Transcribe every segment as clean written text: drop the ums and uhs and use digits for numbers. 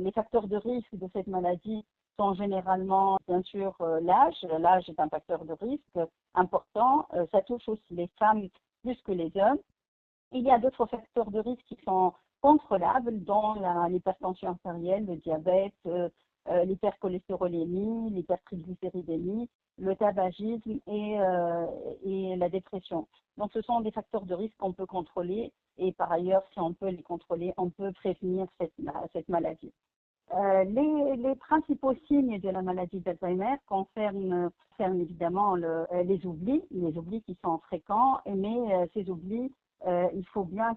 les facteurs de risque de cette maladie sont généralement, bien sûr, l'âge. L'âge est un facteur de risque important. Ça touche aussi les femmes plus que les hommes. Il y a d'autres facteurs de risque qui sont contrôlables, dont l'hypertension artérielle, le diabète, l'hypercholestérolémie, l'hypertriglycéridémie, le tabagisme et la dépression. Donc, ce sont des facteurs de risque qu'on peut contrôler et par ailleurs, si on peut les contrôler, on peut prévenir cette maladie. Les principaux signes de la maladie d'Alzheimer concernent évidemment les oublis qui sont fréquents, mais ces oublis, il faut bien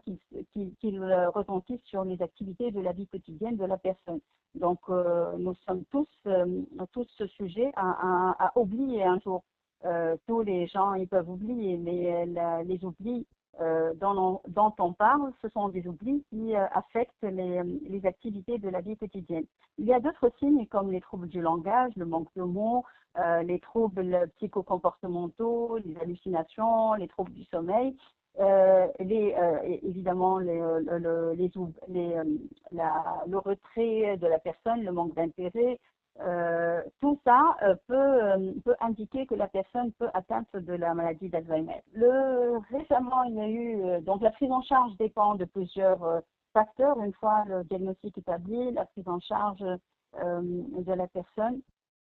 qu'ils retentissent sur les activités de la vie quotidienne de la personne. Donc, nous sommes tous sujets à oublier un jour. Tous les gens, ils peuvent oublier, mais les oublis dont on parle, ce sont des oublis qui affectent les activités de la vie quotidienne. Il y a d'autres signes comme les troubles du langage, le manque de mots, les troubles psychocomportementaux, les hallucinations, les troubles du sommeil, évidemment le retrait de la personne, le manque d'intérêt. Tout ça peut indiquer que la personne peut atteindre de la maladie d'Alzheimer. Récemment, il y a eu, donc la prise en charge dépend de plusieurs facteurs. Une fois le diagnostic établi, la prise en charge de la personne.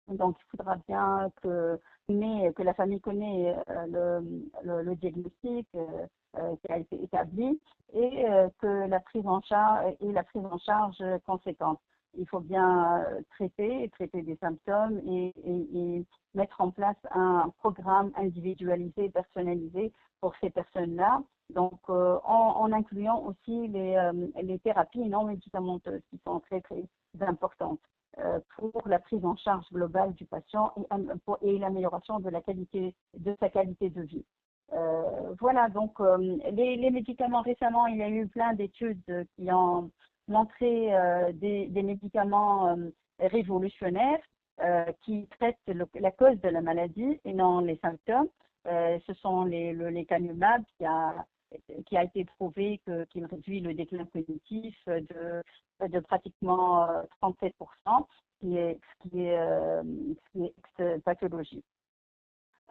Donc, il faudra bien que la famille connaît le diagnostic qui a été établi et que la prise en charge conséquente. Il faut bien traiter des symptômes et mettre en place un programme individualisé, personnalisé pour ces personnes-là. Donc, en incluant aussi les thérapies non médicamenteuses qui sont très, très importantes pour la prise en charge globale du patient et l'amélioration de sa qualité de vie. Voilà, donc les médicaments, récemment, il y a eu plein d'études qui ont montré des médicaments révolutionnaires qui traitent la cause de la maladie et non les symptômes. Ce sont les lecanemab qui a été prouvé qu'il réduit le déclin cognitif de pratiquement 37%, ce qui est pathologique.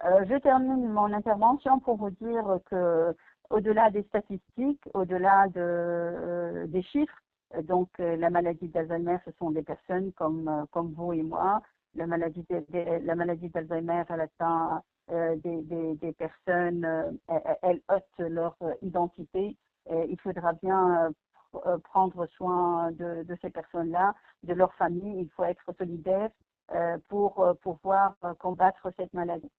Je termine mon intervention pour vous dire que, au-delà des statistiques, au-delà des chiffres, donc la maladie d'Alzheimer, ce sont des personnes comme vous et moi. La maladie d'Alzheimer, elle atteint des personnes, elles ôtent leur identité. Il faudra bien prendre soin de ces personnes-là, de leur famille. Il faut être solidaire pour pouvoir combattre cette maladie.